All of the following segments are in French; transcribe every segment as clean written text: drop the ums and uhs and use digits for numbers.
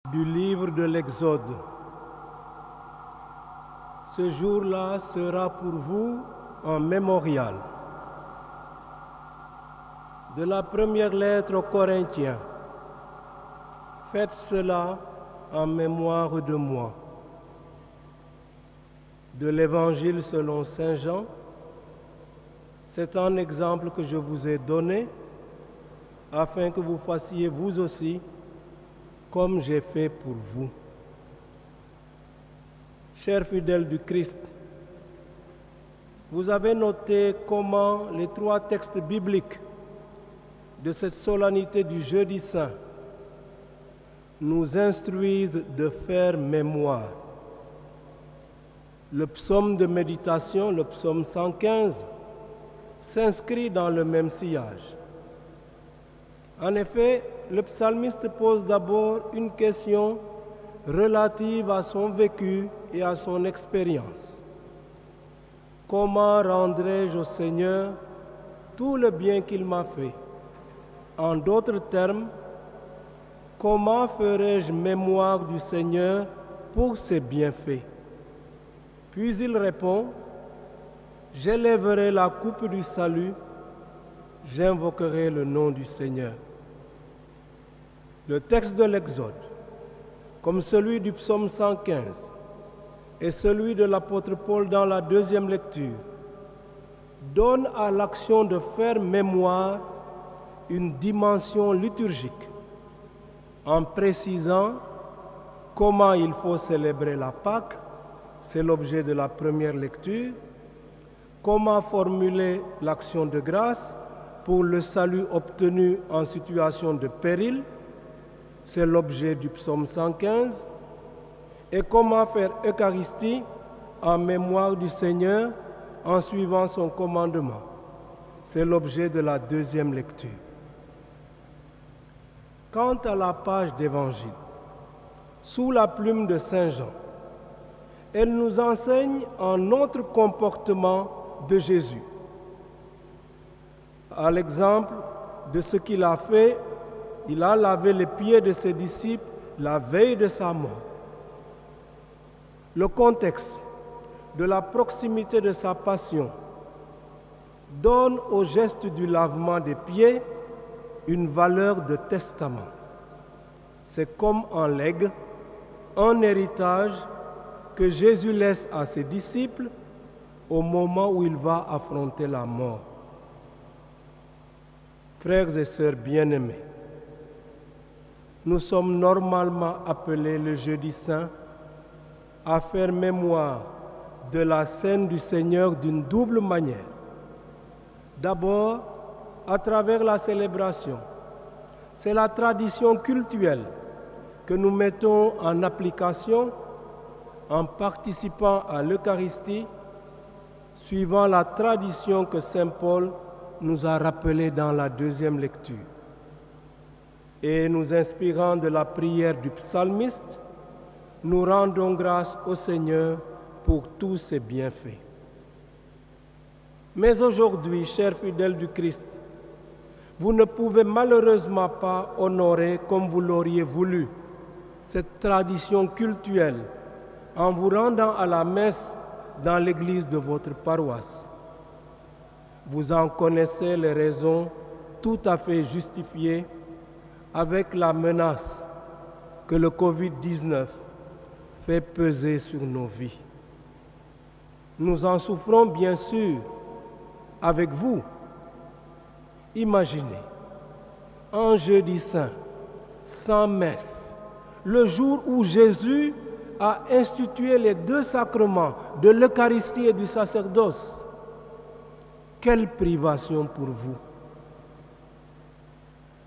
Du livre de l'Exode. Ce jour-là sera pour vous un mémorial. De la première lettre aux Corinthiens. Faites cela en mémoire de moi. De l'Évangile selon Saint Jean. C'est un exemple que je vous ai donné afin que vous fassiez vous aussi comme j'ai fait pour vous. Chers fidèles du Christ, vous avez noté comment les trois textes bibliques de cette solennité du Jeudi Saint nous instruisent de faire mémoire. Le psaume de méditation, le psaume 115, s'inscrit dans le même sillage. En effet, le psalmiste pose d'abord une question relative à son vécu et à son expérience. Comment rendrai-je au Seigneur tout le bien qu'il m'a fait? En d'autres termes, comment ferai-je mémoire du Seigneur pour ses bienfaits? Puis il répond, j'élèverai la coupe du salut, j'invoquerai le nom du Seigneur. Le texte de l'Exode, comme celui du psaume 115 et celui de l'apôtre Paul dans la deuxième lecture, donne à l'action de faire mémoire une dimension liturgique en précisant comment il faut célébrer la Pâque, c'est l'objet de la première lecture, comment formuler l'action de grâce pour le salut obtenu en situation de péril, c'est l'objet du psaume 115, et comment faire Eucharistie en mémoire du Seigneur en suivant son commandement. C'est l'objet de la deuxième lecture. Quant à la page d'Évangile, sous la plume de Saint Jean, elle nous enseigne un autre comportement de Jésus, à l'exemple de ce qu'il a fait. Il a lavé les pieds de ses disciples la veille de sa mort. Le contexte de la proximité de sa passion donne au geste du lavement des pieds une valeur de testament. C'est comme un legs, un héritage que Jésus laisse à ses disciples au moment où il va affronter la mort. Frères et sœurs bien-aimés, nous sommes normalement appelés le Jeudi Saint à faire mémoire de la scène du Seigneur d'une double manière. D'abord, à travers la célébration. C'est la tradition cultuelle que nous mettons en application en participant à l'Eucharistie, suivant la tradition que Saint Paul nous a rappelée dans la deuxième lecture. Et nous inspirant de la prière du psalmiste, nous rendons grâce au Seigneur pour tous ses bienfaits. Mais aujourd'hui, chers fidèles du Christ, vous ne pouvez malheureusement pas honorer comme vous l'auriez voulu cette tradition cultuelle en vous rendant à la messe dans l'église de votre paroisse. Vous en connaissez les raisons tout à fait justifiées avec la menace que le Covid-19 fait peser sur nos vies. Nous en souffrons bien sûr avec vous. Imaginez un Jeudi Saint sans messe, le jour où Jésus a institué les deux sacrements de l'Eucharistie et du sacerdoce. Quelle privation pour vous!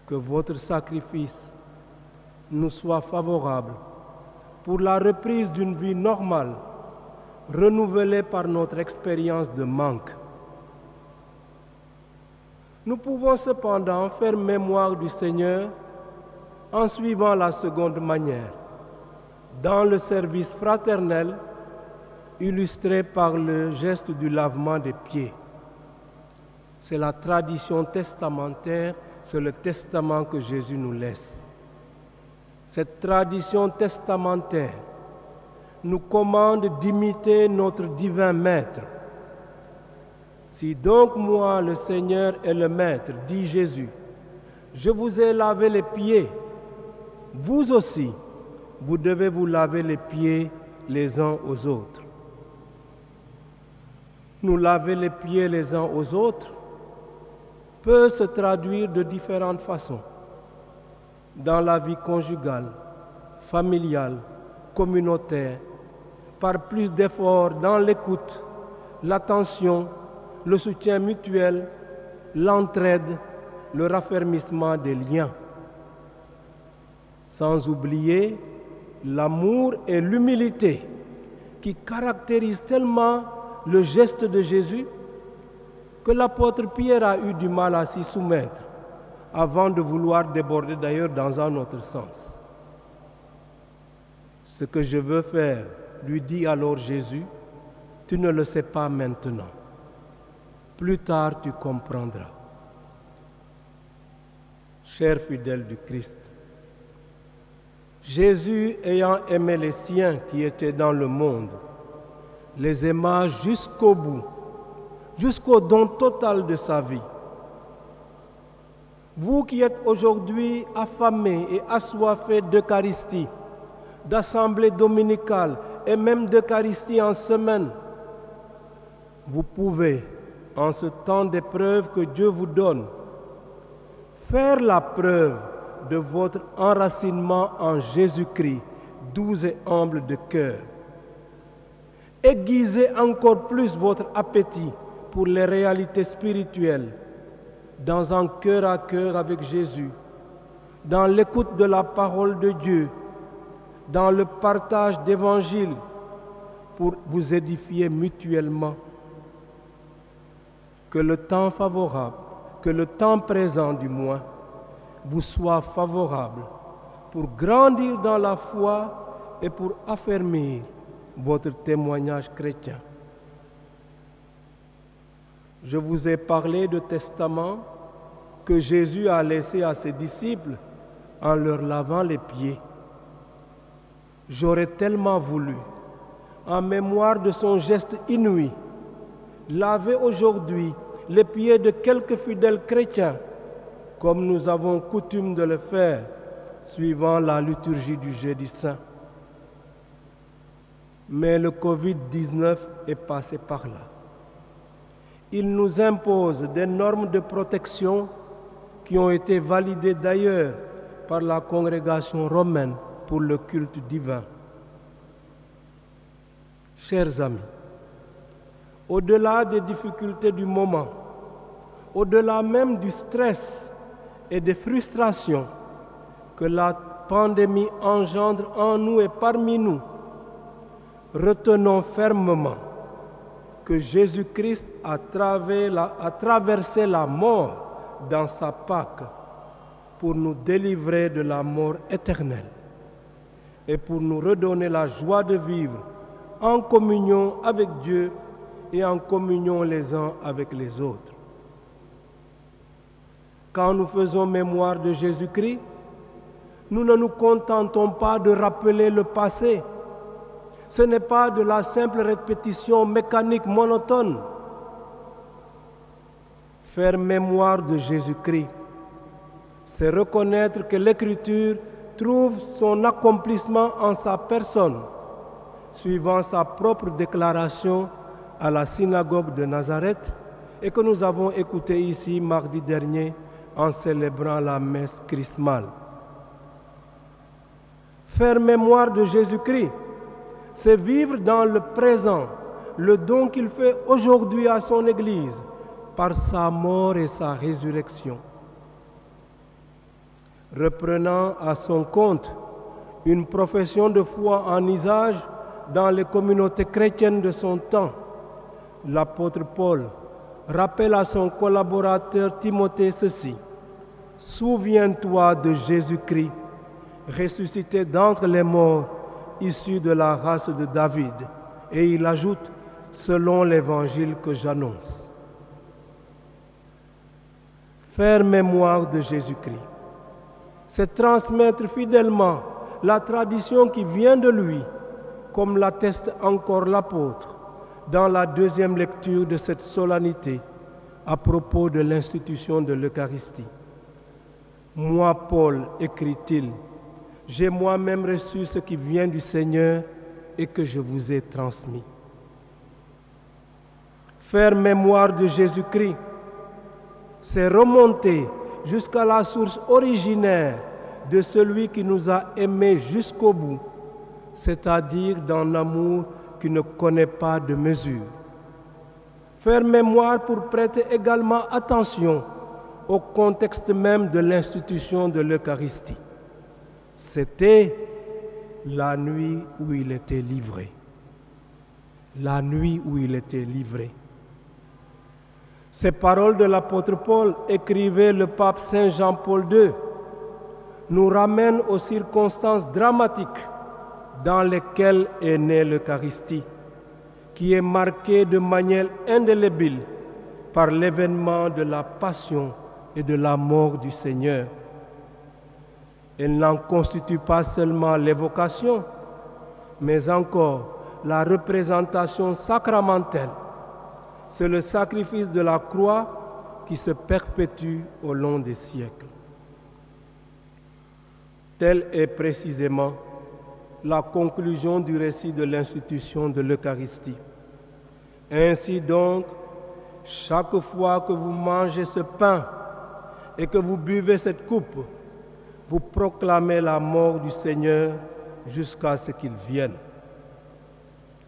Que votre sacrifice nous soit favorable pour la reprise d'une vie normale, renouvelée par notre expérience de manque. Nous pouvons cependant faire mémoire du Seigneur en suivant la seconde manière, dans le service fraternel illustré par le geste du lavement des pieds. C'est la tradition testamentaire, c'est le testament que Jésus nous laisse. cette tradition testamentaire nous commande d'imiter notre divin Maître. Si donc moi, le Seigneur et le Maître, dit Jésus, je vous ai lavé les pieds, vous aussi, vous devez vous laver les pieds les uns aux autres. Nous laver les pieds les uns aux autres peut se traduire de différentes façons. Dans la vie conjugale, familiale, communautaire, par plus d'efforts dans l'écoute, l'attention, le soutien mutuel, l'entraide, le raffermissement des liens. Sans oublier l'amour et l'humilité qui caractérisent tellement le geste de Jésus que l'apôtre Pierre a eu du mal à s'y soumettre avant de vouloir déborder d'ailleurs dans un autre sens. Ce que je veux faire, lui dit alors Jésus, tu ne le sais pas maintenant. Plus tard tu comprendras. Chers fidèles du Christ, Jésus ayant aimé les siens qui étaient dans le monde, les aima jusqu'au bout, jusqu'au don total de sa vie. Vous qui êtes aujourd'hui affamés et assoiffés d'Eucharistie, d'assemblée dominicale et même d'Eucharistie en semaine, vous pouvez, en ce temps d'épreuve que Dieu vous donne, faire la preuve de votre enracinement en Jésus-Christ, doux et humble de cœur. Aiguisez encore plus votre appétit pour les réalités spirituelles dans un cœur à cœur avec Jésus, dans l'écoute de la parole de Dieu, dans le partage d'évangile pour vous édifier mutuellement. Que le temps favorable, que le temps présent du moins, vous soit favorable pour grandir dans la foi et pour affermir votre témoignage chrétien. Je vous ai parlé de testament que Jésus a laissé à ses disciples en leur lavant les pieds. J'aurais tellement voulu, en mémoire de son geste inouï, laver aujourd'hui les pieds de quelques fidèles chrétiens, comme nous avons coutume de le faire, suivant la liturgie du Jeudi Saint. Mais le Covid-19 est passé par là. Il nous impose des normes de protection qui ont été validées d'ailleurs par la congrégation romaine pour le culte divin. Chers amis, au-delà des difficultés du moment, au-delà même du stress et des frustrations que la pandémie engendre en nous et parmi nous, retenons fermement que Jésus-Christ a traversé la mort dans sa Pâque pour nous délivrer de la mort éternelle et pour nous redonner la joie de vivre en communion avec Dieu et en communion les uns avec les autres. Quand nous faisons mémoire de Jésus-Christ, nous ne nous contentons pas de rappeler le passé. Ce n'est pas de la simple répétition mécanique monotone. Faire mémoire de Jésus-Christ, c'est reconnaître que l'Écriture trouve son accomplissement en sa personne, suivant sa propre déclaration à la synagogue de Nazareth et que nous avons écouté ici mardi dernier en célébrant la messe chrismale. Faire mémoire de Jésus-Christ, c'est vivre dans le présent le don qu'il fait aujourd'hui à son Église par sa mort et sa résurrection. Reprenant à son compte une profession de foi en usage dans les communautés chrétiennes de son temps, l'apôtre Paul rappelle à son collaborateur Timothée ceci: « Souviens-toi de Jésus-Christ, ressuscité d'entre les morts, issu de la race de David. » Et il ajoute « selon l'évangile que j'annonce ». Faire mémoire de Jésus-Christ, c'est transmettre fidèlement la tradition qui vient de lui, comme l'atteste encore l'apôtre dans la deuxième lecture de cette solennité à propos de l'institution de l'Eucharistie. Moi, Paul, écrit-il, j'ai moi-même reçu ce qui vient du Seigneur et que je vous ai transmis. Faire mémoire de Jésus-Christ, c'est remonter jusqu'à la source originaire de celui qui nous a aimés jusqu'au bout, c'est-à-dire d'un amour qui ne connaît pas de mesure. Faire mémoire pour prêter également attention au contexte même de l'institution de l'Eucharistie. C'était la nuit où il était livré. La nuit où il était livré. Ces paroles de l'apôtre Paul, écrivait le pape Saint Jean-Paul II, nous ramènent aux circonstances dramatiques dans lesquelles est née l'Eucharistie, qui est marquée de manière indélébile par l'événement de la passion et de la mort du Seigneur. Elle n'en constitue pas seulement l'évocation, mais encore la représentation sacramentelle. C'est le sacrifice de la croix qui se perpétue au long des siècles. Telle est précisément la conclusion du récit de l'institution de l'Eucharistie. Ainsi donc, chaque fois que vous mangez ce pain et que vous buvez cette coupe, vous proclamez la mort du Seigneur jusqu'à ce qu'il vienne.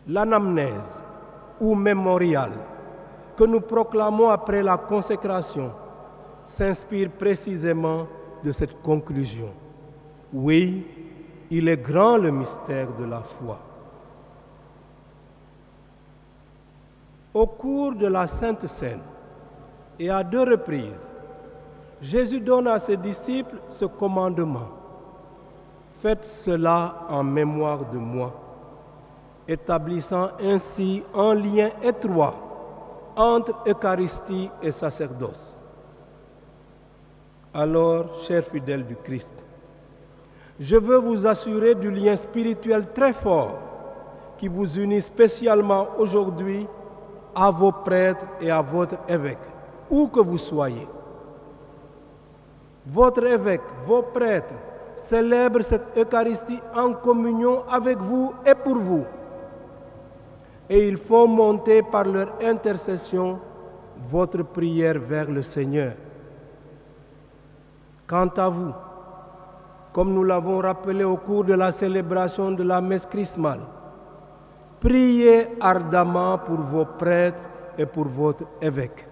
L'anamnèse ou mémorial que nous proclamons après la consécration s'inspire précisément de cette conclusion. Oui, il est grand le mystère de la foi. Au cours de la Sainte Seine, et à 2 reprises, Jésus donne à ses disciples ce commandement. Faites cela en mémoire de moi, établissant ainsi un lien étroit entre Eucharistie et sacerdoce. Alors, chers fidèles du Christ, je veux vous assurer du lien spirituel très fort qui vous unit spécialement aujourd'hui à vos prêtres et à votre évêque, où que vous soyez. Votre évêque, vos prêtres, célèbrent cette Eucharistie en communion avec vous et pour vous. Et ils font monter par leur intercession votre prière vers le Seigneur. Quant à vous, comme nous l'avons rappelé au cours de la célébration de la messe chrismale, priez ardemment pour vos prêtres et pour votre évêque.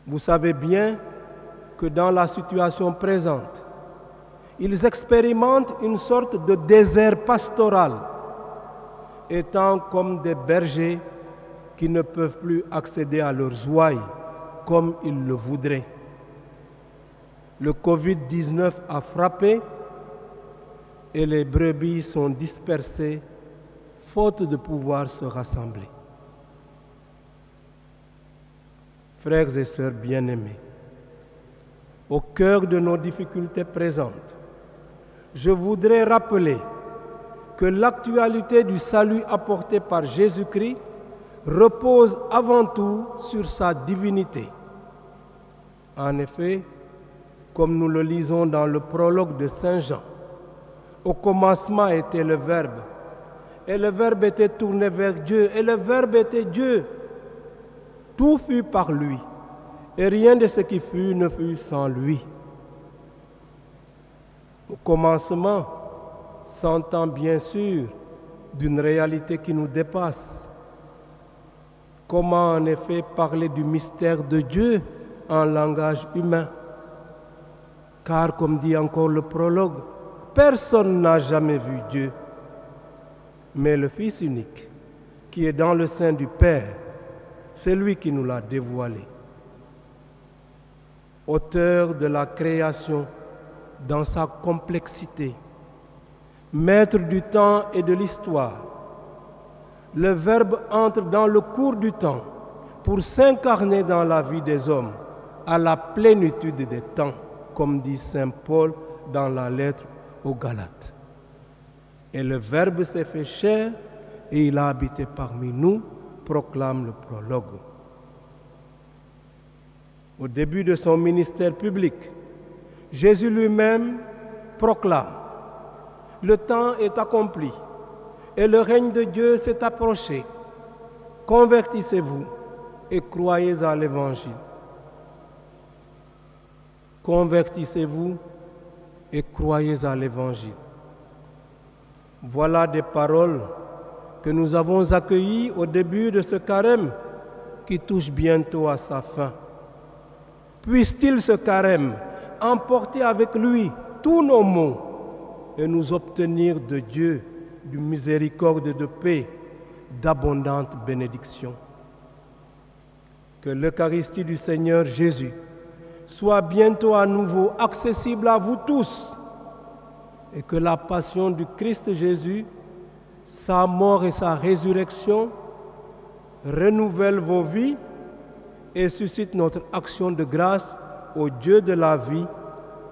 Vous savez bien que dans la situation présente, ils expérimentent une sorte de désert pastoral, étant comme des bergers qui ne peuvent plus accéder à leurs ouailles comme ils le voudraient. Le Covid-19 a frappé et les brebis sont dispersées faute de pouvoir se rassembler. Frères et sœurs bien-aimés, au cœur de nos difficultés présentes, je voudrais rappeler que l'actualité du salut apporté par Jésus-Christ repose avant tout sur sa divinité. En effet, comme nous le lisons dans le prologue de Saint Jean, au commencement était le Verbe, et le Verbe était tourné vers Dieu, et le Verbe était Dieu. Tout fut par lui, et rien de ce qui fut ne fut sans lui. Au commencement, s'entend bien sûr d'une réalité qui nous dépasse. Comment en effet parler du mystère de Dieu en langage humain? Car comme dit encore le prologue, personne n'a jamais vu Dieu, mais le Fils unique, qui est dans le sein du Père, c'est lui qui nous l'a dévoilé. Auteur de la création dans sa complexité, maître du temps et de l'histoire, le Verbe entre dans le cours du temps pour s'incarner dans la vie des hommes à la plénitude des temps, comme dit saint Paul dans la lettre aux Galates. Et le Verbe s'est fait chair et il a habité parmi nous, proclame le prologue. Au début de son ministère public, Jésus lui-même proclame: le temps est accompli et le règne de Dieu s'est approché. Convertissez-vous et croyez à l'Évangile. Convertissez-vous et croyez à l'Évangile. Voilà des paroles que nous avons accueillies au début de ce carême qui touche bientôt à sa fin. Puisse-t-il, ce carême, emporter avec lui tous nos maux et nous obtenir de Dieu du miséricorde et de paix, d'abondantes bénédictions. Que l'Eucharistie du Seigneur Jésus soit bientôt à nouveau accessible à vous tous et que la passion du Christ Jésus, sa mort et sa résurrection renouvellent vos vies et suscitent notre action de grâce au Dieu de la vie,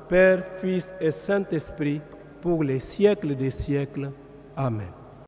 Père, Fils et Saint-Esprit, pour les siècles des siècles. Amen.